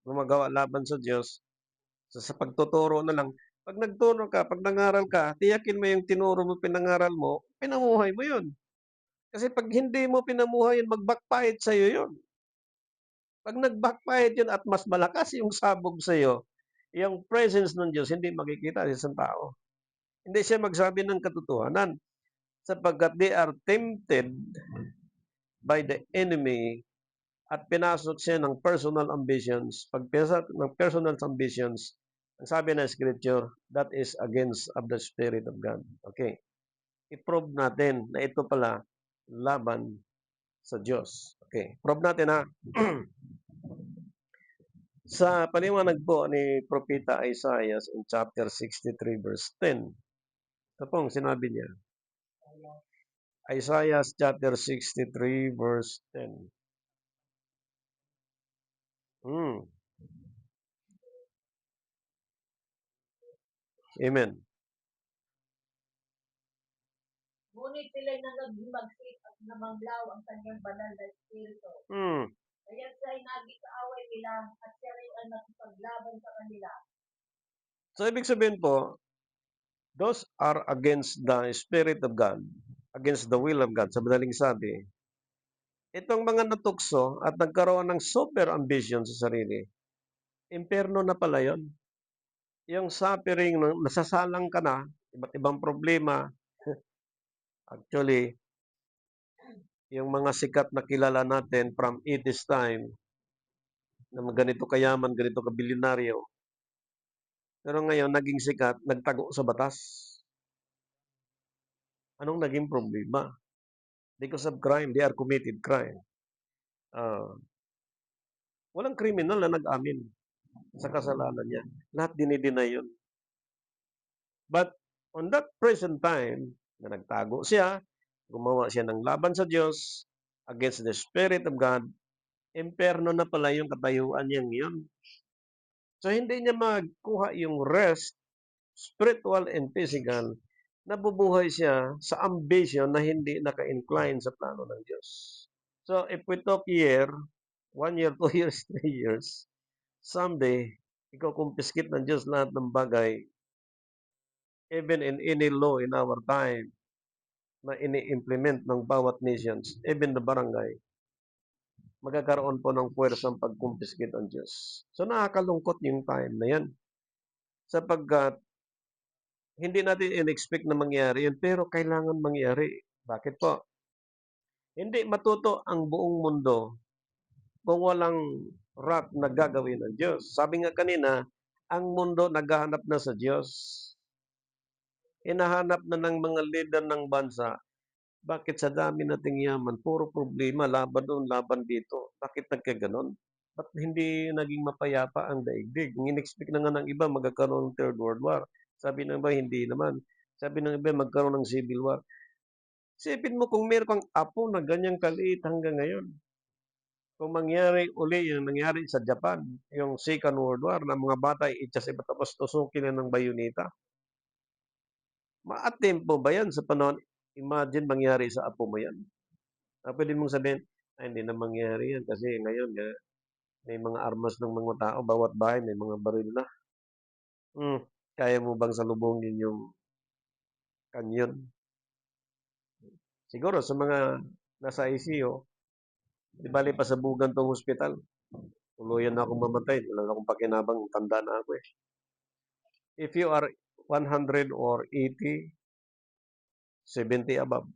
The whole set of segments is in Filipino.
gumagawa laban sa Diyos, sa pagtuturo na lang. 'Pag nagturo ka, 'pag nangaral ka, tiyakin mo yung tinuro mo, pinangaral mo, pinamuhay mo yun. Kasi 'pag hindi mo pinamuhay yun, mag-backfire sa'yo yun. 'Pag nag-backfire yun at mas malakas yung sabog sa'yo, yung presence ng Diyos hindi makikita sa isang tao. Hindi siya magsabi ng katotohanan sapagkat they are tempted by the enemy at pinasok siya ng personal ambitions. Pag pinasok ng personal ambitions, ang sabi ng scripture, that is against of the Spirit of God. Okay. I-prove natin na ito pala laban sa Diyos. Okay. Prove natin ha. Sa paliwanag po ni Propeta Isaiah in chapter 63 verse 10, ito pong sinabi niya. Isaiah chapter 63 verse 10. Amen. Ngunit sila'y nangaghimagsik at namanglaw ang kanyang banal na espiritu. Kaya siya'y naging-kaaway nila at siya rin ang nakipaglaban sa kanila. So, ibig sabihin po, those are against the Spirit of God, against the will of God. Sa madaling sabi, itong mga natukso at nagkaroon ng super ambition sa sarili, impyerno na pala yun. Yung suffering, nasasalang ka na, iba't ibang problema. Actually, yung mga sikat na kilala natin from 80s time, na ganito kayaman, ganito kabilinaryo, pero ngayon, naging sikat, nagtago sa batas. Anong naging problema? Because of crime, they are committed crime. Walang kriminal na nag-amin sa kasalanan niya. Lahat dinideny yun. But on that present time, na nagtago siya, gumawa siya ng laban sa Diyos, against the Spirit of God, impyerno na pala yung katayuan niyang yun. So, hindi niya magkuha yung rest, spiritual and physical, nabubuhay siya sa ambition na hindi naka-incline sa plano ng Diyos. So, if we talk year, 1 year, 2 years, 3 years, someday, iko-confiscate ng Diyos lahat ng bagay, even in any law in our time, na ini-implement ng bawat nations, even the barangay, magkakaroon po ng puwersang pag-confiscate ang Diyos. So, nakakalungkot yung time na yan. Sapagkat, hindi natin in-expect na mangyari yun, pero kailangan mangyari. Bakit po? Hindi matuto ang buong mundo kung walang wrath na gagawin ng Diyos. Sabi nga kanina, ang mundo naghahanap na sa Diyos. Hinahanap na ng mga leader ng bansa, bakit sa dami nating yaman, puro problema, laban doon, laban dito. Bakit nagkaganon? Ba't hindi naging mapayapa ang daigdig? In-expect na nga ng iba magkakaroon ng Third World War. Sabi ng iba, hindi naman. Sabi ng iba, magkaroon ng Civil War. Isipin mo kung meron kang apo na ganyang kaliit hanggang ngayon. Kung mangyari uli yung nangyari sa Japan, yung Second World War, na mga bata itchas iba tapos tusukin na ng bayoneta. Maatempo ba yan sa panahon? Imagine mangyari sa apo mo yan. Pwede mong sabihin, ay hindi na mangyari yan kasi ngayon may mga armas ng mga tao, bawat bahay may mga baril na. Kaya mo bang salubungin yung kanyon? Siguro sa mga nasa ICU, di bali pa sa bugan tong hospital. Tuluyan na akong mamatay. Wala na akong pakinabang. Tanda na ako eh. If you are 100 or 80, 70 above.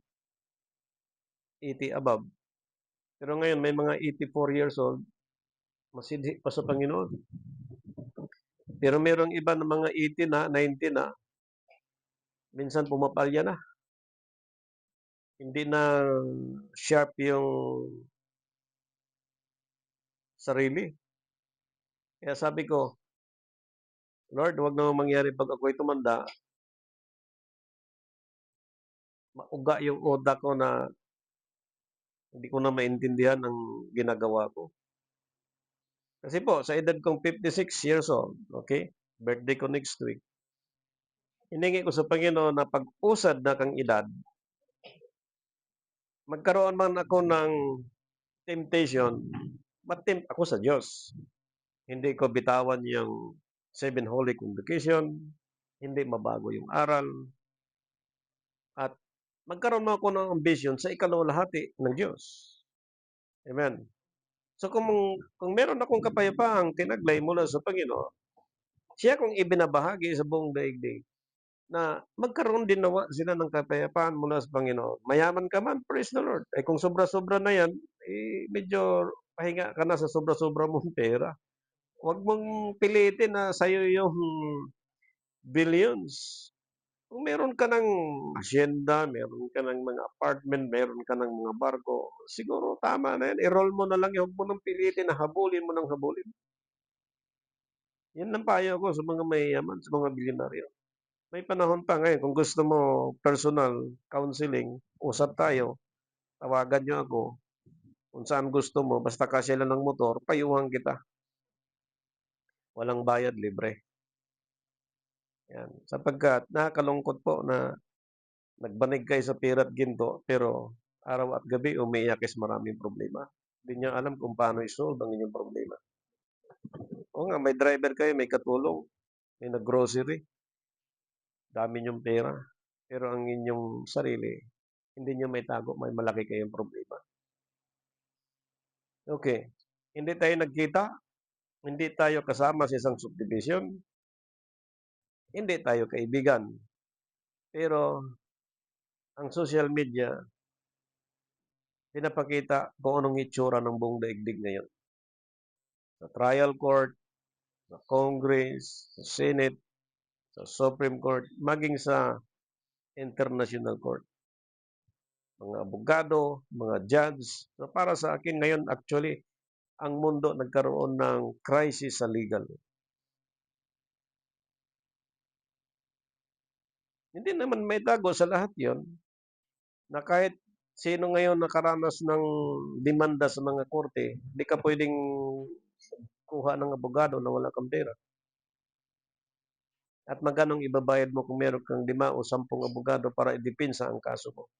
80 above. Pero ngayon, may mga 84 years old, masidhi pa sa Panginoon. Pero merong iba na mga 80 na, 90 na, minsan pumapalya na. Hindi na sharp yung sarili. Kaya sabi ko, Lord, huwag naman mangyari pag ako'y tumanda, mauga yung utak ko na hindi ko na maintindihan ang ginagawa ko. Kasi po, sa edad kong 56 years old, okay, birthday ko next week, hiningi ko sa Panginoon na pag-usad na kang edad, magkaroon man ako ng temptation, matempt ako sa Diyos. hindi ko bitawan yung 7 Holy Convocation, hindi mabago yung aral, at magkaroon ako ng ambisyon sa ikalawalhati ng Diyos. Amen. So kung meron akong kapayapaang tinaglay mula sa Panginoon, siya kung ibinabahagi sa buong daigdig na magkaroon din nawa sila ng kapayapaan mula sa Panginoon. Mayaman ka man, praise the Lord. Eh kung sobra-sobra na yan, medyo pahinga ka na sa sobra-sobra mong pera. Huwag mong pilitin na sa'yo yung billions. Kung meron ka ng asyenda, meron ka ng mga apartment, meron ka ng mga barko, siguro tama na yan. I-roll mo na lang, huwag mo nang pilitin na habulin mo ng habulin. Yan ang payo ko sa mga mayayaman, sa mga bilyonaryo. May panahon pa ngayon, kung gusto mo personal counseling, usap tayo, tawagan nyo ako, kung saan gusto mo, basta kasya lang ng motor, payuhan kita. Walang bayad, libre. Yan. Sapagkat nakakalungkot po na nagbanig kayo sa pera at ginto, pero araw at gabi umiiyak is maraming problema. Hindi niya alam kung paano isolve ang inyong problema. O nga, may driver kayo, may katulong, may nag-grocery, dami niyong pera, pero ang inyong sarili, hindi niyo may tago, may malaki kayong problema. Okay, hindi tayo nagkita, hindi tayo kasama sa isang subdivision, hindi tayo kaibigan, pero ang social media, pinapakita kung anong itsura ng buong daigdig ngayon. Sa trial court, sa Congress, sa Senate, sa Supreme Court, maging sa International Court. Mga abogado, mga judge. So para sa akin ngayon, actually, ang mundo nagkaroon ng crisis sa legal. Hindi naman may tago sa lahat yon na kahit sino ngayon nakaranas ng demanda sa mga korte, hindi ka pwedeng kuha ng abogado na wala kang pera. At magkano ibabayad mo kung meron kang 5 o 10 abogado para idepensa ang kaso mo?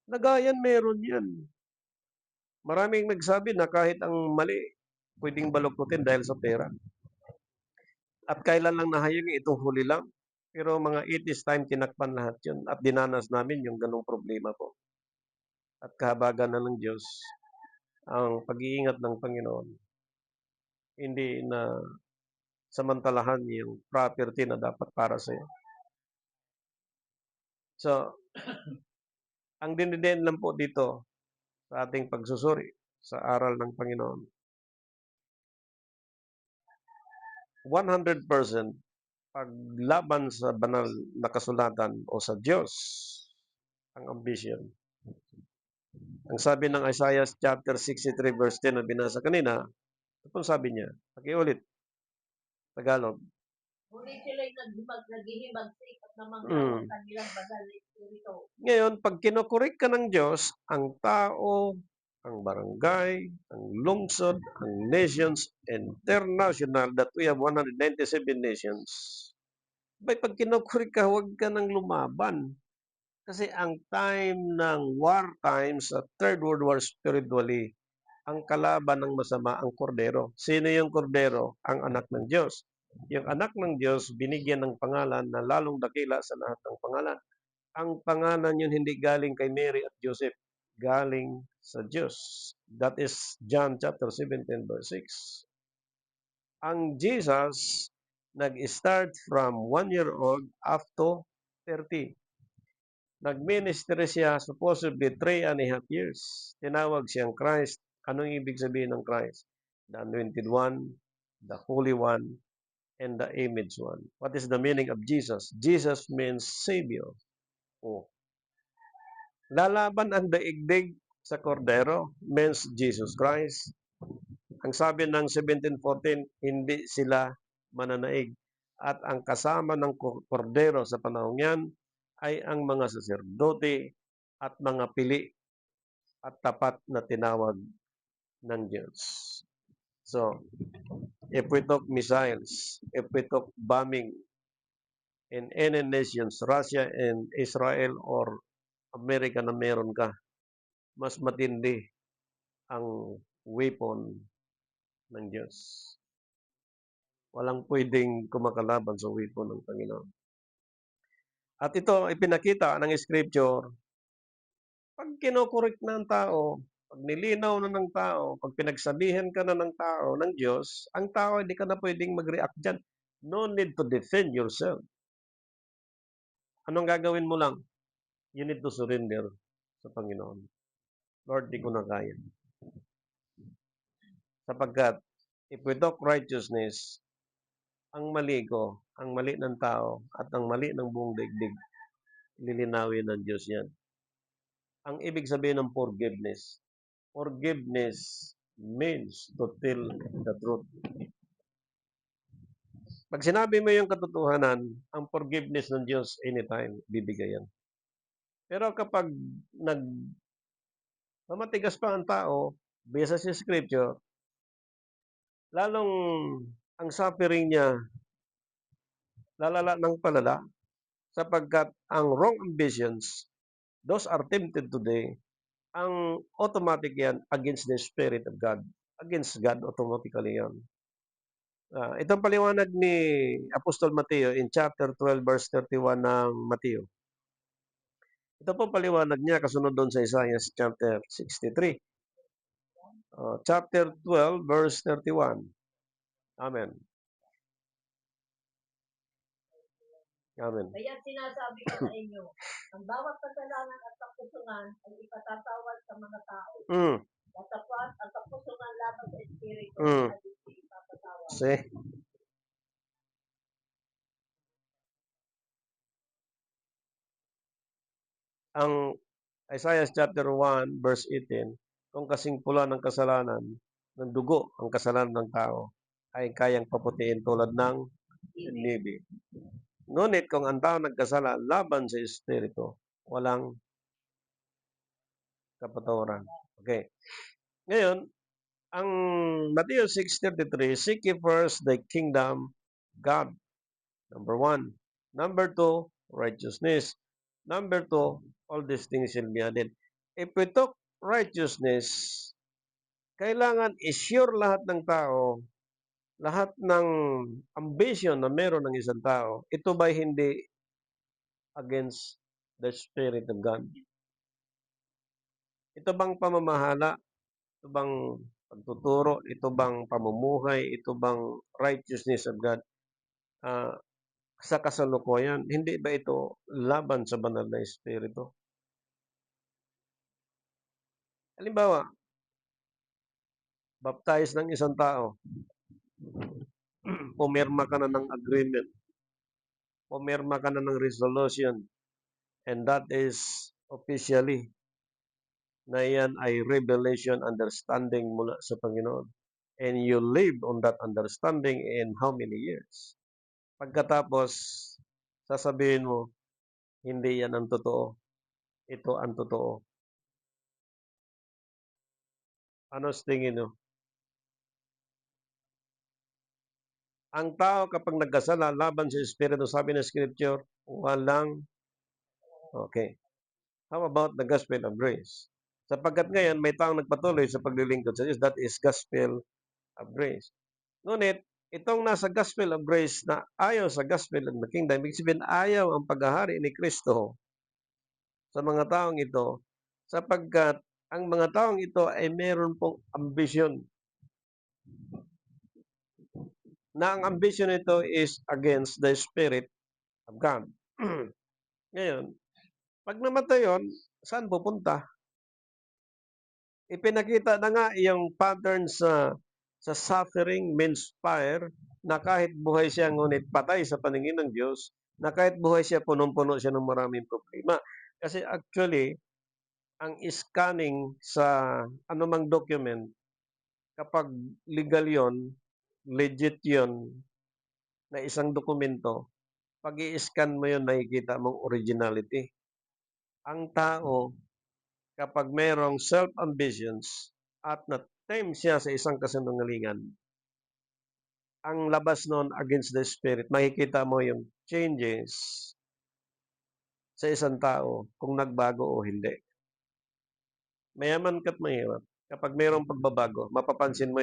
Lagayan meron yan. Maraming nagsabi na kahit ang mali, pwedeng baluktutin dahil sa pera. At kailan lang nahayag itong huli lang. Pero mga 80s time, tinakpan lahat yun. At dinanas namin yung ganong problema po. At kahabagan na ng Diyos, ang pag-iingat ng Panginoon, hindi na samantalahan yung property na dapat para sa iyo. So, ang dinidin lang po dito sa ating pagsusuri sa aral ng Panginoon, 100% paglaban sa banal na kasulatan o sa Diyos ang ambition. Ang sabi ng Isaiah chapter 63 verse 10 na binasa kanina, ito pong sabi niya, pakiulit, Tagalog. Ngunit sila'y naghihimagsik at namanglaw ang kanilang banal na espiritu. Ngayon, pag kinukurik ka ng Diyos, ang tao, ang barangay, ang lungsod, ang nations, international, that we have 197 nations, pag kinukurik ka, huwag ka nang lumaban. Kasi ang time ng war times, sa Third World War spiritually, ang kalaban ng masama ang kordero. Sino yung kordero? Ang anak ng Diyos. Yung anak ng Diyos, binigyan ng pangalan na lalong dakila sa lahat ng pangalan. Ang pangalan yun hindi galing kay Mary at Joseph, galing sa Diyos. That is John chapter 17 verse 6. Ang Jesus nag-start from 1 year old up to 30. Nag-ministry siya supposedly 3.5 years. Tinawag siyang Christ. Anong ibig sabihin ng Christ? The Anointed One, the Holy One, and the Image One. What is the meaning of Jesus? Jesus means Savior. Oh. Lalaban ang daigdig sa kordero means Jesus Christ. Ang sabi ng 17:14, hindi sila mananaig. At ang kasama ng kordero sa panahon yan ay ang mga saserdote at mga pili at tapat na tinawag ng Diyos. So, if we talk missiles, if we talk bombing in any nations, Russia and Israel or Amerika na meron ka, mas matindi ang weapon ng Diyos. Walang pwedeng kumakalaban sa weapon ng Panginoon. At ito ay pinakita ng Scripture. Pag kinokorek na ng tao, pag nilinaw na ng tao, pag pinagsabihan ka na ng tao, ng Diyos, ang tao hindi ka na pwedeng mag-react dyan. No need to defend yourself. Anong gagawin mo lang? You need to surrender sa Panginoon. Lord, di ko na kaya. Sapagkat, if we talk righteousness, ang mali ko, ang mali ng tao, at ang mali ng buong daigdig, lilinawin ng Diyos yan. Ang ibig sabihin ng forgiveness means to tell the truth. Pag sinabi mo yung katotohanan, ang forgiveness ng Diyos anytime, bibigay yan. Pero kapag mamatigas pa ang tao, base sa Scripture, lalong ang suffering niya lalala ng palala sapagkat ang wrong ambitions, those are tempted today, ang automatic yan against the Spirit of God. Against God, automatically yan. Itong paliwanag ni Apostol Mateo in chapter 12 verse 31 ng Mateo. Ito po paliwanag niya kasunod doon sa Isaiah chapter 63. Chapter 12 verse 31. Amen. Amen. Kaya sinasabi ko sa inyo, ang bawat kasalanan at kapusungan ay ipatatawad sa mga tao. Natapat ang kapusungan laban sa Espiritu at hindi ipapatawad. See? Ang Isaiah chapter 1 verse 18, kung kasing pula ng kasalanan, ng dugo ang kasalanan ng tao, ay kayang paputiin tulad ng nibi. Ngunit kung ang tao nagkasala laban sa Espiritu, walang kapatawaran. Okay. Ngayon, ang Matthew 6:33, seek ye first the kingdom God. Number 1. Number 2, righteousness. Number 2, all these things shall be added. If we talk righteousness, kailangan i-sure lahat ng tao, lahat ng ambition na meron ng isang tao, ito ba hindi against the Spirit of God? Ito bang pamamahala? Ito bang pagtuturo? Ito bang pamumuhay? Ito bang righteousness of God? Sa kasalukuyan, hindi ba ito laban sa banal na Espiritu? Halimbawa, baptize ng isang tao, pumirma ka na ng agreement, pumirma ka na ng resolution, and that is officially na yan ay revelation, understanding mula sa Panginoon. And you live on that understanding in how many years? Pagkatapos, sasabihin mo, hindi yan ang totoo. Ito ang totoo. Ano sa tingin nyo? Ang tao kapag nagkasala laban sa Espiritu, sabi ng Scripture, walang. Okay. How about the gospel of grace? Sapagkat ngayon, may taong nagpatuloy sa paglilingkod sa Diyos. That is gospel of grace. Ngunit, itong nasa gospel of grace na ayaw sa gospel of the kingdom, ibig sabihin ayaw ang paghahari ni Kristo sa mga taong ito, sapagkat ang mga taong ito ay meron pong ambisyon. Na ang ambisyon nito is against the Spirit of God. Ngayon, pag namatay yun, saan pupunta? Ipinakita na nga yung pattern sa suffering means fire, na kahit buhay siya ngunit patay sa paningin ng Diyos, na kahit buhay siya, punong-puno siya ng maraming problema. Kasi actually, ang scanning sa anumang document, kapag legal yon, legit yon, na isang dokumento, pag i-scan mo yun, nakikita mong originality. Ang tao, kapag mayroong self-ambitions at na-tame siya sa isang kasinungalingan, ang labas nun against the Spirit, makikita mo yung changes sa isang tao kung nagbago o hindi. Mayaman ka't mahirap. kapag mayroong pagbabago, mapapansin mo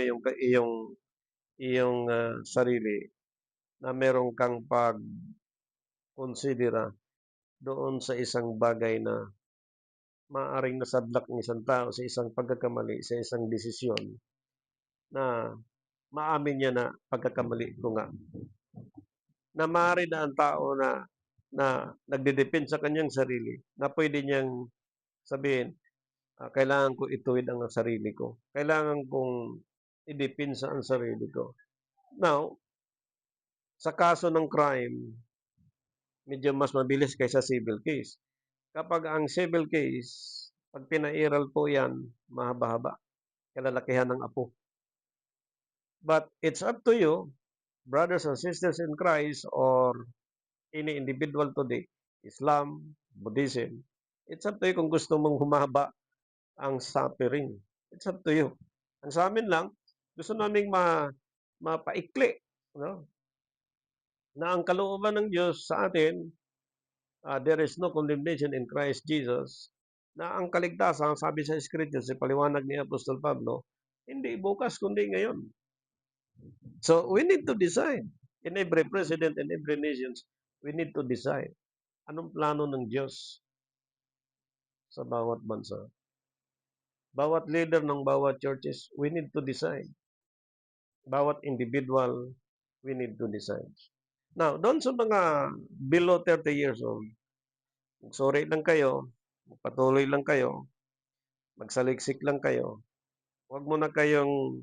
yung sarili na meron kang pagkonsidera doon sa isang bagay na maaaring nasadlak ng isang tao sa isang pagkakamali, sa isang desisyon na maamin niya na pagkakamali ko nga. Na maaari na ang tao na nagdedepend sa kanyang sarili na pwede niyang sabihin, kailangan ko ituwid ang sarili ko. Kailangan kong idepensa ang sarili ko. Now, sa kaso ng crime, medyo mas mabilis kaysa civil case. Kapag ang civil case, pag pinairal po yan, mahaba-haba. Kalalakihan ng apo. But it's up to you, brothers and sisters in Christ, or any individual today, Islam, Buddhism, it's up to you kung gusto mong humaba ang suffering. It's up to you. Ang sa amin lang, gusto naming mapaikli, no? Na ang kalooban ng Diyos sa atin, there is no condemnation in Christ Jesus, na ang kaligtasan, sabi sa Scripture, sa paliwanag ni Apostol Pablo, hindi bukas kundi ngayon. So, we need to decide. In every president, in every nation, we need to decide. Anong plano ng Diyos sa bawat bansa? Bawat leader ng bawat churches, we need to decide. Bawat individual, we need to decide. Now, doon sa mga below 30 years old, sorry lang kayo, patuloy lang kayo, magsaliksik lang kayo, huwag mo na kayong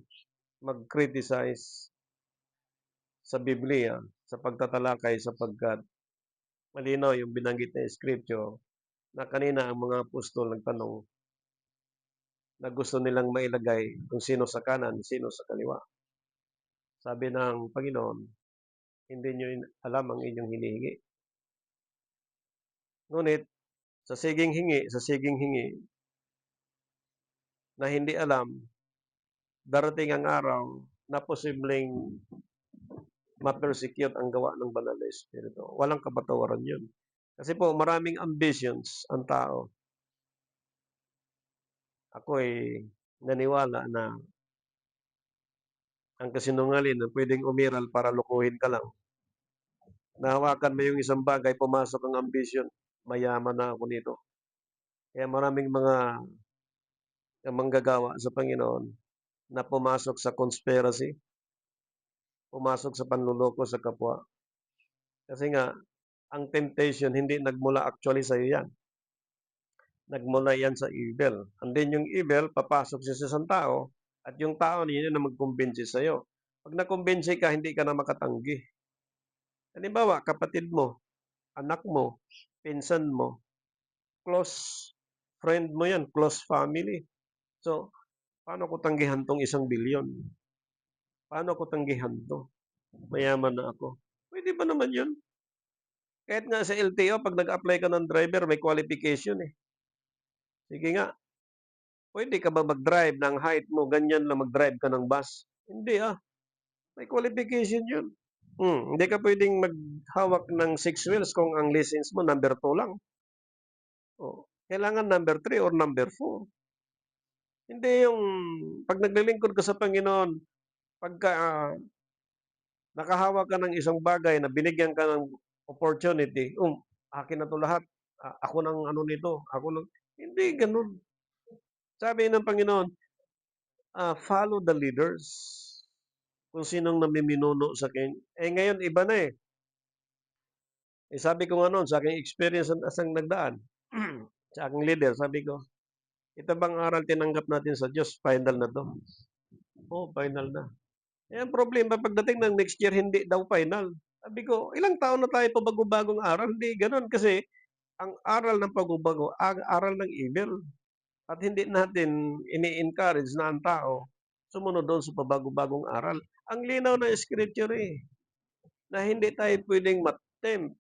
mag-criticize sa Biblia, sa pagtatalakay sapagkat malinaw yung binanggit na scripture na kanina ang mga apostol nagtanong na gusto nilang mailagay kung sino sa kanan, sino sa kaliwa. Sabi ng Panginoon, hindi nyo alam ang inyong hinihingi. Ngunit, sa siging hingi, na hindi alam, darating ang araw na posibleng ma-persecute ang gawa ng banal na Espiritu. Walang kapatawaran yun. Kasi po, maraming ambitions ang tao. Ako ay naniwala na ang kasinungaling na pwedeng umiral para lukuhin ka lang. Nahawakan mo yung isang bagay, pumasok ang ambition, mayaman na ako nito. Kaya maraming mga manggagawa sa Panginoon na pumasok sa conspiracy, pumasok sa panluloko sa kapwa. Kasi nga, ang temptation hindi nagmula actually sa iyo yan. Nagmula yan sa evil. And then yung evil, papasok siya sa isang tao, at yung tao niya na magkumbinsi sa iyo. Pag nakumbinsi ka, hindi ka na makatanggi. Halimbawa, kapatid mo, anak mo, pinsan mo, close friend mo yan, close family. So, paano ko tanggihan tong 1 billion? Paano ko tanggihan to? Mayaman na ako. Pwede ba naman yun? Kahit nga sa LTO, pag nag-apply ka ng driver, may qualification eh. Sige nga, pwede ka ba mag-drive ng height mo, ganyan lang mag-drive ka ng bus? Hindi ah. May qualification yun. Hindi ka pwedeng maghawak ng 6 wheels kung ang license mo number 2 lang. Kailangan number 3 or number 4. Hindi yung pag naglilingkod ka sa Panginoon, pagka nakahawak ka ng isang bagay na binigyan ka ng opportunity, akin na to lahat. Ako nang ano nito, ako nang... Hindi ganun. Sabi ng Panginoon, follow the leaders. Kung sinong namiminuno sa akin. Ngayon, iba na eh. Sabi ko nga noon, sa aking experience asang nagdaan, sa aking leader, sabi ko, ito bang aral tinanggap natin sa Diyos? Final na to. Final na. Ang problema, pagdating ng next year, hindi daw final. Sabi ko, ilang taon na tayo pa bago-bagong aral? Hindi ganun kasi ang aral ng pagbabago, ang aral ng evil. At hindi natin ini-encourage na ang tao sumunod doon sa pabago-bagong aral. Ang linaw ng scripture na hindi tayo pwedeng matempt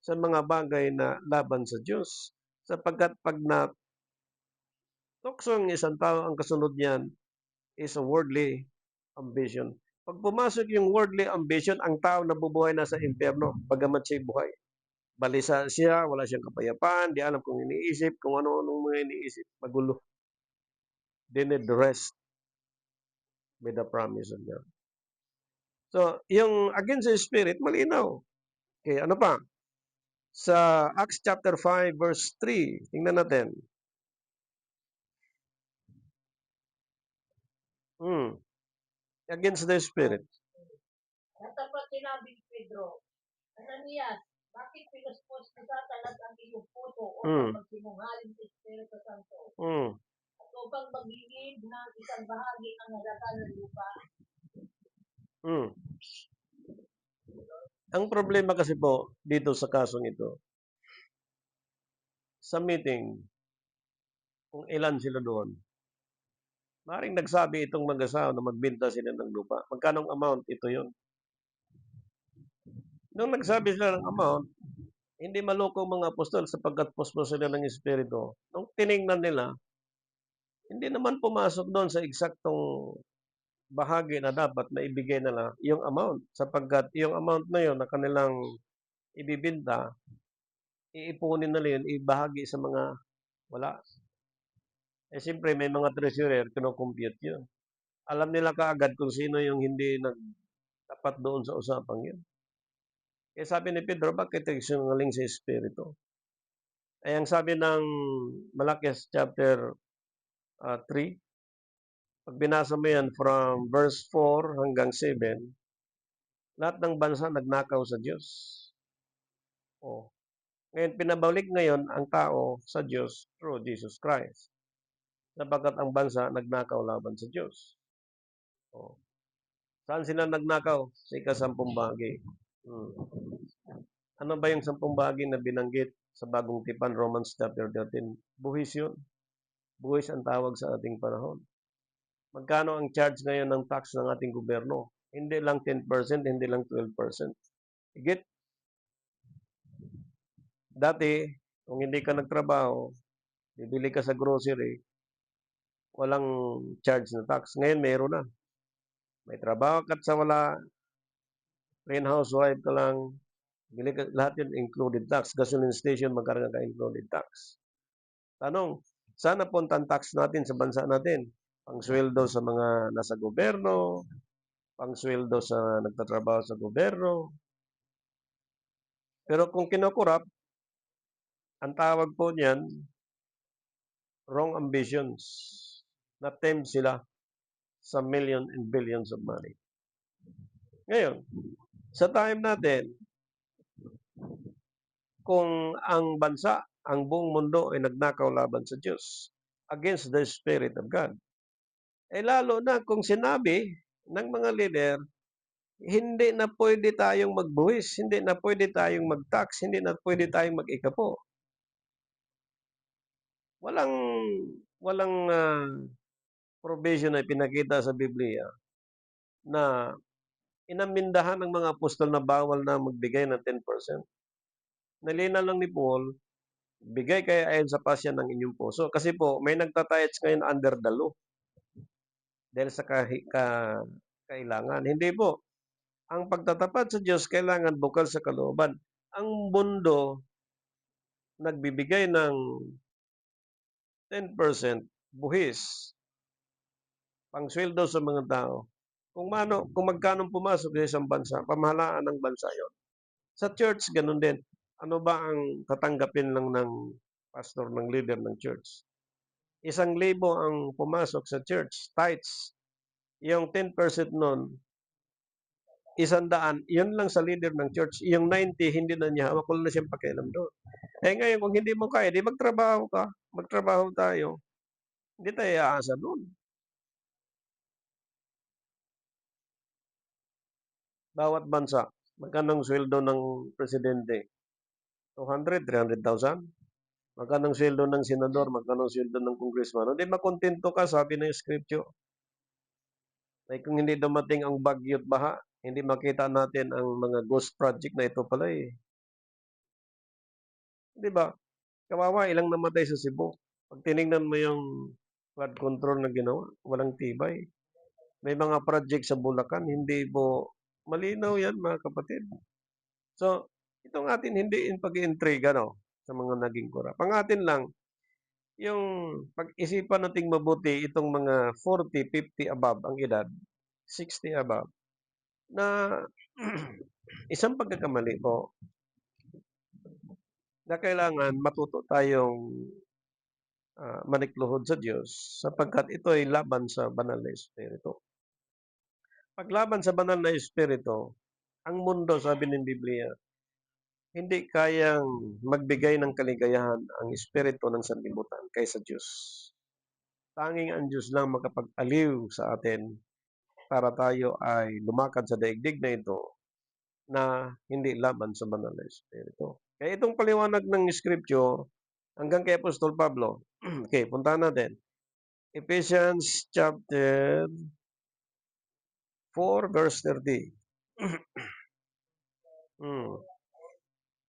sa mga bagay na laban sa Diyos. Sapagkat pag natukso ang isang tao, ang kasunod niyan is a worldly ambition. Pag pumasok yung worldly ambition, ang tao nabubuhay na sa impyerno, bagamat siya'y buhay. Balisa siya, wala siyang kapayapaan, di alam kung iniisip, kung ano-anong mga iniisip, magulo. they need rest with the promise of God. So, yung against the Spirit, malinaw. Okay, ano pa? Sa Acts chapter 5 verse 3, tingnan natin. Against the Spirit. Natapat sinabi ni Pedro, Ananias, bakit pinuspos ni Satanas ang iyong puso upang magsinungaling sa Espiritu Santo? At upang magiging ng isang bahagi ng halaga ng lupa? Ang problema kasi po dito sa kasong ito, sa meeting, kung ilan sila doon, maring nagsabi itong mag-asawa na magbenta sila ng lupa. Magkanong amount? Ito yun. Nung nagsabi sila ng amount, hindi maloko mga apostol sapagkat puspos sila ng Espiritu. Nung tiningnan nila, hindi naman pumasok doon sa eksaktong bahagi na dapat na ibigay nila yung amount. Sapagkat yung amount na yun na kanilang ibibinta, iipunin nila yun, ibahagi sa mga wala. Eh siyempre may mga treasurer, kinocompute yun. Alam nila kaagad kung sino yung hindi nagtapat doon sa usapang yun. Kaya sabi ni Pedro, bakit nagsinungaling sa Espiritu? Ay ang sabi ng Malakias chapter 3, pag binasa mo yan from verse 4 hanggang 7, lahat ng bansa nagnakaw sa Diyos. Oh. Ngayon, pinabalik ngayon ang tao sa Diyos through Jesus Christ. Sapagkat ang bansa nagnakaw laban sa Diyos. Oh. Saan sila nagnakaw? Sa ika-10 bahagi. Ano ba yung 10 bahagi na binanggit sa bagong tipan, Romans chapter 13? Buhis yun. Buhis ang tawag sa ating panahon. Magkano ang charge ngayon ng tax ng ating gobyerno? Hindi lang 10%, hindi lang 12%. Higit. Dati, kung hindi ka nagtrabaho, bibili ka sa grocery, walang charge na tax. Ngayon, meron na. May trabaho ka sa wala, plain housewife ka lang, bili ka, lahat yun included tax. Gasoline station, magkarga ka included tax. Tanong, saan napunta ang tax natin sa bansa natin? Pangsweldo sa mga nasa gobyerno, pangsweldo sa nagtatrabaho sa gobyerno. Pero kung kinokorap, ang tawag po niyan, wrong ambitions. Na-tempt sila sa million and billions of money. Ngayon, sa time natin, kung ang bansa, ang buong mundo ay nagnakaw laban sa Diyos against the Spirit of God, eh lalo na kung sinabi ng mga leader, hindi na pwede tayong magbuwis, hindi na pwede tayong mag-tax, hindi na pwede tayong mag-ikapo. Walang provision na pinakita sa Biblia na inamindahan ng mga apostol na bawal na magbigay ng 10%. Nalina lang ni Paul, bigay kayo ayon sa pasya ng inyong puso. Kasi po, may nagtatayats ngayon under the law. Dahil sa kailangan. Hindi po. Ang pagtatapat sa Diyos, kailangan bukal sa kalooban. Ang mundo, nagbibigay ng 10% buhis, pangsweldo sa mga tao. Kung magkano pumasok sa isang bansa, pamahalaan ng bansa yon. Sa church, ganun din. Ano ba ang tatanggapin lang ng pastor, ng leader ng church? 1,000 ang pumasok sa church, tithes. Yung 10% nun, 100, yun lang sa leader ng church. Yung 90, hindi na niya hawak. Wala na siyang pakialam doon. Eh ngayon, kung hindi mo kaya, di magtrabaho ka. Magtrabaho tayo. Hindi tayo aasa doon. Bawat bansa, magkano ang sweldo ng presidente? 200, 300,000? Magkano ang sweldo ng senador? Magkano ang sweldo ng congressman? Hindi makontento ka, sabi ng scripture. Ay kung hindi dumating ang bagyo at baha, hindi makita natin ang mga ghost project na ito pala eh. Di ba? Kawawa, ilang namatay sa Cebu. Pag tinignan mo yung flood control na ginawa, walang tibay. May mga project sa Bulacan, hindi po malinaw yan mga kapatid. So, itong atin hindi in pag-iintriga no, sa mga naging korap. Ang atin lang, yung pag-isipan nating mabuti itong mga 40, 50 above ang edad, 60 above, na isang pagkakamali po na kailangan matuto tayong manikluhod sa Diyos sapagkat ito ay laban sa banal na Espiritu. Paglaban sa banal na Espiritu, ang mundo, sabi ng Biblia, hindi kayang magbigay ng kaligayahan ang Espiritu ng sanlibutan kaysa Diyos. Tanging ang Diyos lang makapag-aliw sa atin para tayo ay lumakad sa daigdig na ito na hindi laban sa banal na Espiritu. Kaya itong paliwanag ng Scripture hanggang kay Apostol Pablo, okay, puntahan natin. Ephesians chapter 4 verse 30.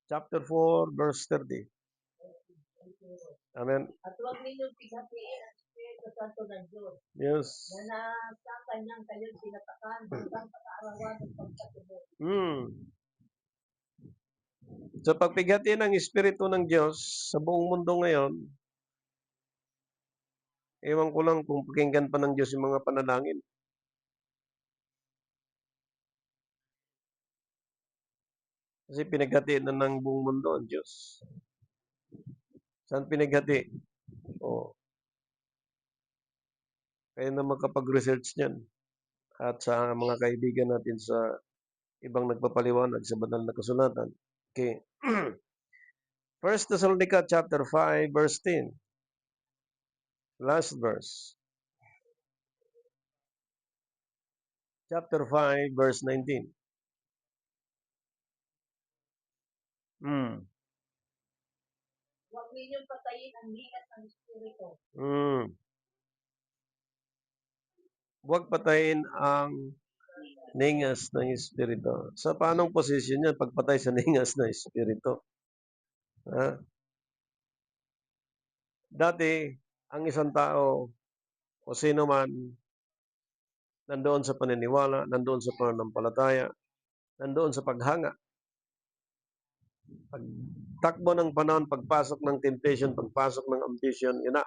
Chapter 4 verse 30. Amen. At huwag ninyong pighatiin ang Espiritu Santo ng Diyos Yes. na sa kanyang kayong sinatakan hanggang pag-aarawan ng pagkatubos. So pagpighati ng Espiritu ng Diyos sa buong mundo ngayon, ewan ko lang kung pakinggan pa ng Diyos yung mga panalangin. Kasi pinaghati na ng buong mundo ang Diyos. Saan pinaghati? Kaya na makapag-research niyan. At sa mga kaibigan natin sa ibang nagpapaliwanag sa banal na kasulatan. Okay. 1 Thessalonica chapter 5 verse 10. Last verse. Chapter 5 verse 19. Huwag ninyong patayin ang likas ng Espiritu. Huwag patayin ang ningas ng Espiritu. Sa paanong posisyon yan pagpatay sa ningas ng Espiritu? Dati, ang isang tao o sino man nandoon sa paniniwala, nandoon sa pananampalataya, nandoon sa paghanga. Pagtakbo ng panahon, pagpasok ng temptation, pagpasok ng ambition, yun na.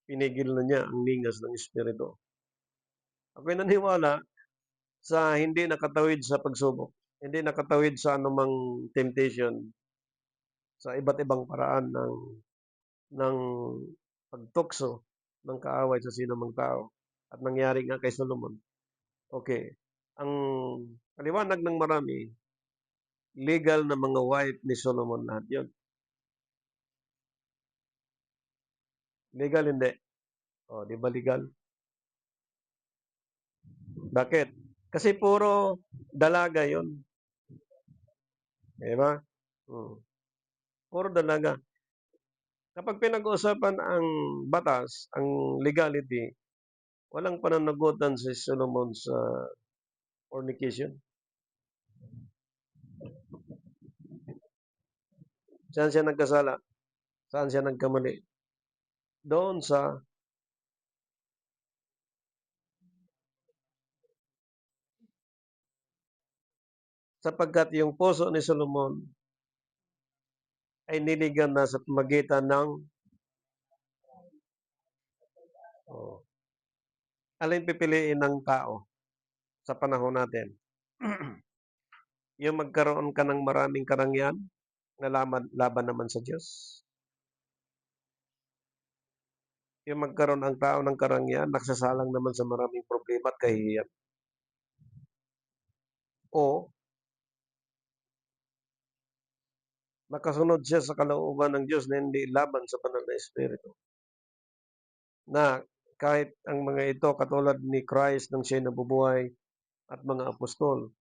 Pinigil na niya ang ningas ng Espiritu. Ako'y naniwala sa hindi nakatawid sa pagsubok, hindi nakatawid sa anumang temptation, sa iba't ibang paraan ng pagtukso ng kaaway sa sinumang tao. At nangyari nga kay Solomon. Okay. Ang paliwanag ng marami, legal na mga wife ni Solomon lahat yun. Legal hindi. Di ba legal? Bakit? Kasi puro dalaga yun. Diba? Puro dalaga. Kapag pinag-uusapan ang batas, ang legality, walang pananagutan si Solomon sa fornication. Saan siya nagkasala? Saan siya nagkamali? Doon sa sapagkat yung puso ni Solomon ay niligan na sa pamagitan ng alin pipiliin ng tao sa panahon natin? Yung magkaroon ka ng maraming karangyaan na laban naman sa Diyos. Yung magkaroon ang tao ng karangyaan, nagsasalang naman sa maraming problema at kahihiyan. O nakasunod siya sa kalooban ng Diyos na hindi laban sa banal na Espiritu. Na kahit ang mga ito katulad ni Christ nang siya'y nabubuhay at mga apostol,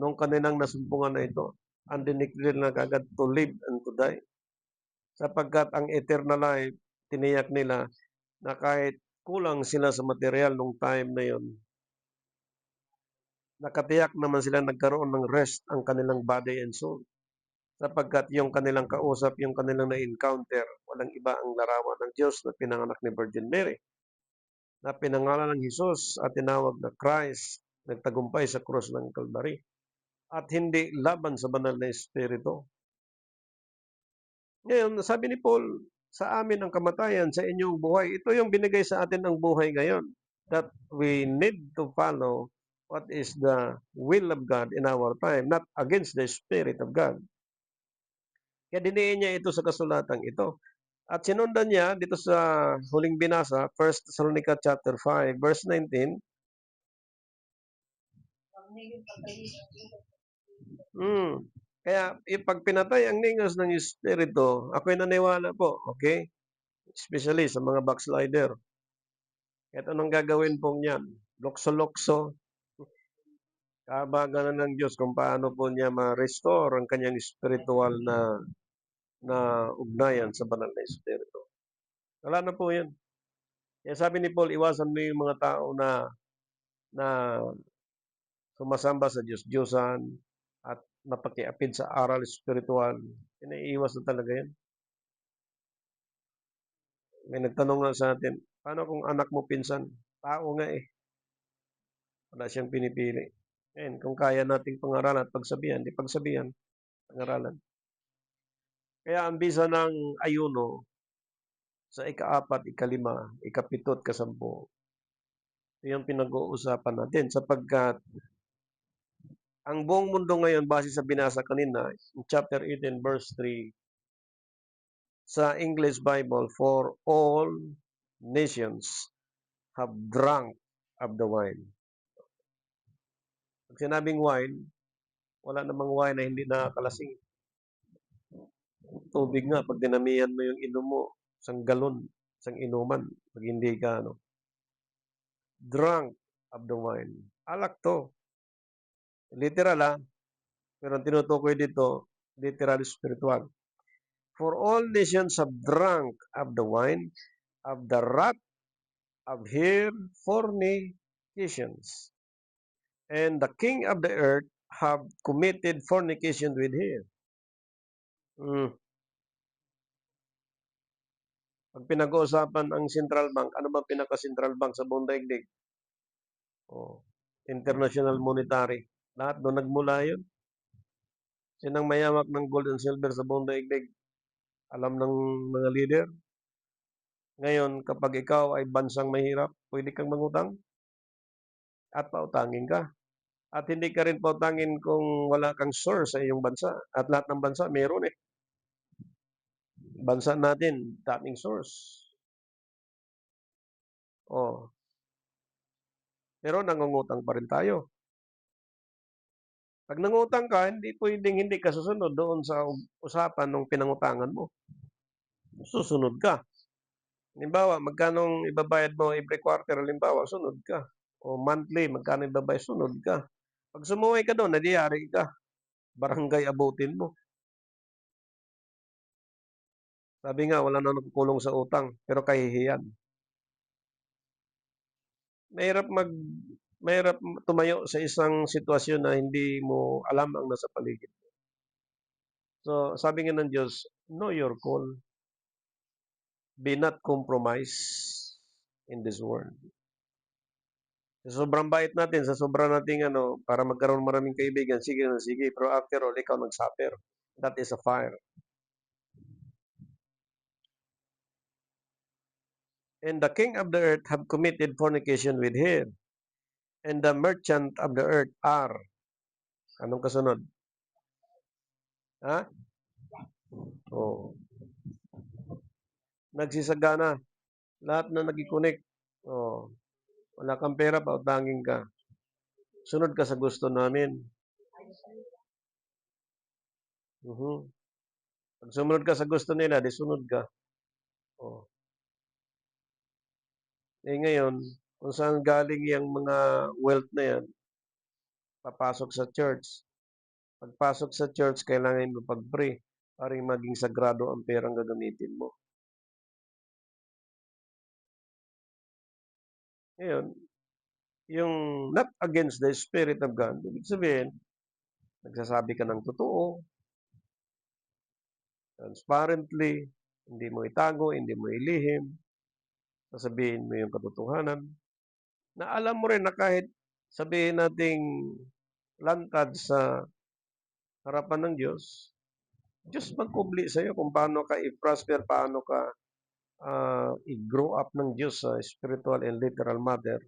nung kanilang nasumpungan na ito, and dineclare na agad to live and to die. Sapagkat ang eternal life, tiniyak nila na kahit kulang sila sa material nung time na yon, nakatiyak naman sila nagkaroon ng rest ang kanilang body and soul. Sapagkat yung kanilang kausap, yung kanilang na-encounter, walang iba ang larawan ng Diyos na pinanganak ni Virgin Mary, na pinangalan ng Jesus at tinawag na Christ, nagtagumpay sa krus ng Calvary, at hindi laban sa banal na Espiritu. Ngayon, sabi ni Paul, sa amin ang kamatayan, sa inyong buhay. Ito yung binigay sa atin ang buhay ngayon. That we need to follow what is the will of God in our time, not against the Spirit of God. Kaya diniin niya ito sa kasulatang ito. At sinundan niya dito sa huling binasa, 1 Thessalonica chapter 5, verse 19. Kaya pag pinatay ang ningos ng Espiritu, ako'y naniwala po, okay? Especially sa mga backslider. Kahit anong gagawin pong yan, lokso-lokso, kabaganan ng Diyos kung paano po niya ma-restore ang kanyang spiritual na ugnayan sa banal na Espiritu. Wala na po yan. Kaya sabi ni Paul, iwasan mo yung mga tao na sumasamba sa Diyos-Diyosan at napakiapid sa aral spiritual. Inaiiwas na talaga yan. May nagtanong na sa atin, paano kung anak mo pinsan? Tao nga eh. Wala siyang pinipili. And kung kaya nating pangaralan at pagsabihan, di pagsabihan, pangaralan. Kaya ang bisa ng ayuno sa ika-4, ika-5, ika-7 at ika-10, yung pinag-uusapan natin sapagkat ang buong mundo ngayon base sa binasa kanina, chapter 18 verse 3 sa English Bible, for all nations have drunk of the wine. Pag sinabing wine, wala namang wine na hindi nakakalasing. Tubig nga, pag dinamihan mo yung inom mo, isang galon, isang inuman, pag hindi ka, drunk of the wine. Alak to. Literal, pero ang tinutukoy dito, literal spiritual. For all nations have drunk of the wine of the wrath of her fornications. And the king of the earth have committed fornication with her. Pag pinag-uusapan ang central bank, ano ba pinaka-central bank sa buong daigdig? International Monetary. Lahat doon nagmula yun. Sinang mayamak ng gold and silver sa buong daigdig? Alam ng mga leader. Ngayon, kapag ikaw ay bansang mahirap, pwede kang mangutang at pautangin ka. At hindi ka rin pautangin kung wala kang source sa iyong bansa. At lahat ng bansa, meron eh. Bansa natin, daming source. Pero nangungutang pa rin tayo. Pag nangutang ka, hindi pwedeng hindi ka susunod doon sa usapan ng pinangutangan mo. Susunod ka. Halimbawa, magkano ibabayad mo every quarter, halimbawa, sunod ka. O monthly, magkano ibabayad, sunod ka. Pag sumuwi ka doon, nadiyari ka. Barangay abutin mo. Sabi nga, wala na nagkukulong sa utang, pero kahihiyan. Mahirap tumayo sa isang sitwasyon na hindi mo alam ang nasa paligid. So, sabi nga ng Diyos, know your call. Be not compromised in this world. Sa sobrang bait natin, sa sobrang nating para magkaroon maraming kaibigan, sige na sige. Pero after all, ikaw nag-suffer. That is a fire. And the king of the earth have committed fornication with her. And the merchant of the earth are. Anong kasunod? Ha? Nagsisagana. Lahat na nag-connect. Wala kang pera, pautangin ka. Sunod ka sa gusto namin. Pag sumunod ka sa gusto nila, di sunod ka. Ngayon, kung saan galing yung mga wealth na yan, papasok sa church. Pagpasok sa church, kailangan mo pag-pray para maging sagrado ang perang gagamitin mo. Ngayon, yung not against the Spirit of God, ibig sabihin, nagsasabi ka ng totoo, transparently, hindi mo itago, hindi mo ilihim, sasabihin mo yung katotohanan, na alam mo rin na kahit sabihin nating lantad sa harapan ng Diyos, Diyos magkubli sa'yo kung paano ka i-prosper, paano ka i-grow up ng Diyos sa spiritual and literal matter.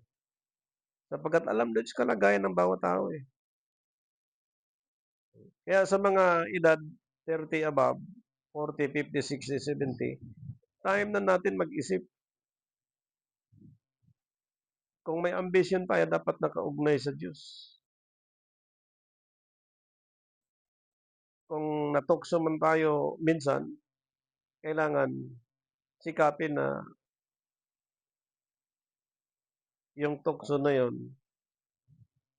Sapagkat alam ng Diyos kalagayan ng bawat tao eh. Kaya sa mga edad 30 above, 40, 50, 60, 70, time na natin mag-isip. Kung may ambition tayo, dapat nakaugnay sa Diyos. Kung natukso man tayo minsan, kailangan sikapin na yung tukso na yon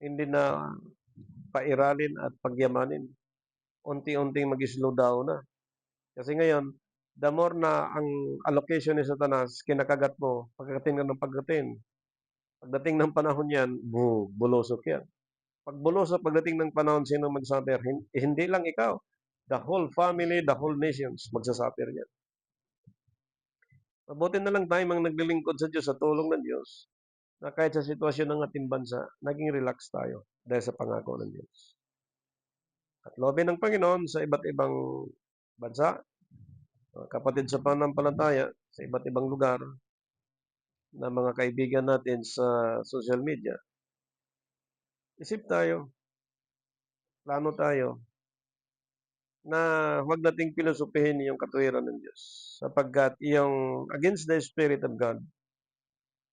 hindi na pairalin at pagyamanin. Unti-unting mag-slow down na. Kasi ngayon, the more na ang allocation ni Satanas, kinakagat mo, pagdating ng pagdating. Pagdating ng panahon yan, bulusok yan. Pag bulusok, pagdating ng panahon, sino magsuffer? Hindi lang ikaw. The whole family, the whole nations, magsasuffer yan. Mabuti na lang tayo mga naglilingkod sa Diyos, sa tulong ng Diyos, na kahit sa sitwasyon ng ating bansa, naging relax tayo dahil sa pangako ng Diyos. At loobin ng Panginoon sa iba't ibang bansa, kapatid sa pananampalataya, sa iba't ibang lugar, na mga kaibigan natin sa social media, isip tayo, plano tayo, na huwag nating pilosopihin yung katuwiran ng Diyos. Sapagkat yung against the Spirit of God,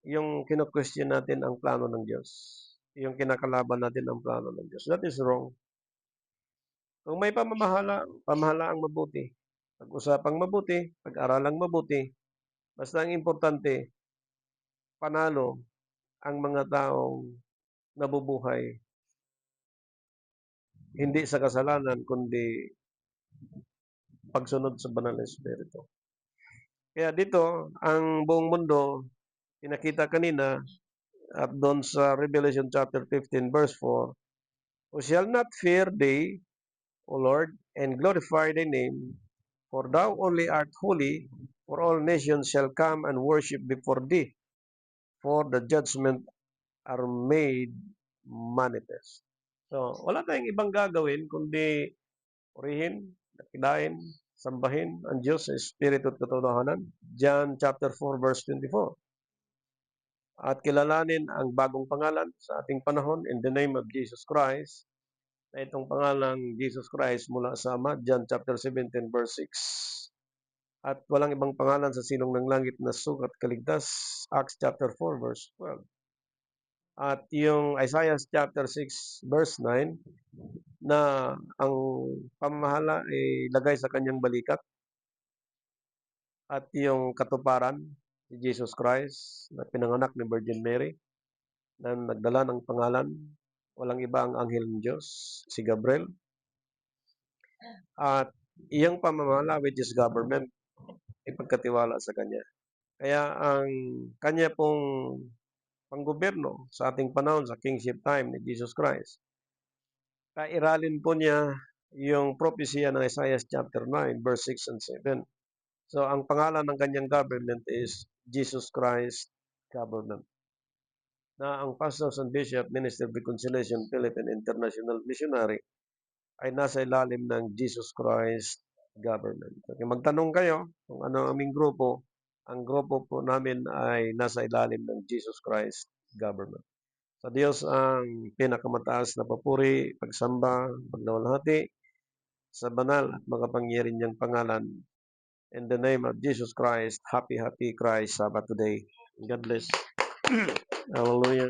yung kino-question natin ang plano ng Diyos. Yung kinakalaban natin ang plano ng Diyos. That is wrong. Kung may pamahalaang mabuti, pag-usapang mabuti, pag-aralang mabuti, basta ang importante, panalo ang mga taong nabubuhay hindi sa kasalanan, kundi pagsunod sa banal na Espiritu. Kaya dito, ang buong mundo, pinakita kanina, at doon sa Revelation chapter 15, verse 4, "Who shall not fear thee, O Lord, and glorify thy name, for thou only art holy, for all nations shall come and worship before thee, for the judgment are made manifest." So, wala tayong ibang gagawin kundi purihin, dakilain, sambahin ang Diyos sa Espiritu at katotohanan. John chapter 4 verse 24. At kilalanin ang bagong pangalan sa ating panahon in the name of Jesus Christ. Na itong pangalang Jesus Christ mula sa Ama, John chapter 17 verse 6. At walang ibang pangalan sa silong ng langit na sukat kaligtas, Acts chapter 4 verse 12. At yung Isaiah chapter 6 verse 9, na ang pamamahala ay lagay sa kanyang balikat. At yung katuparan, si Jesus Christ, na pinanganak ni Virgin Mary, na nagdala ng pangalan, walang iba ang anghel ng Diyos, si Gabriel. At iyang pamamahala, which is government, ipagkatiwala sa kanya. Kaya ang kanya pong panggobyerno sa ating panahon, sa kingship time ni Jesus Christ, kairalin po niya yung propesya ng Isaiah chapter 9, verse 6 and 7. So, ang pangalan ng kanyang government is Jesus Christ Government. Na ang pastors and bishop, Minister of Reconciliation, Philippine International Missionary, ay nasa ilalim ng Jesus Christ Government. Okay, magtanong kayo kung ano ang aming grupo. Ang grupo po namin ay nasa ilalim ng Jesus Christ Government. Sa Diyos ang pinakamataas na papuri, pagsamba, pagdawalhati, sa banal at makapangyarihan niyang pangalan. In the name of Jesus Christ, happy Christ Sabbath today. God bless. Hallelujah.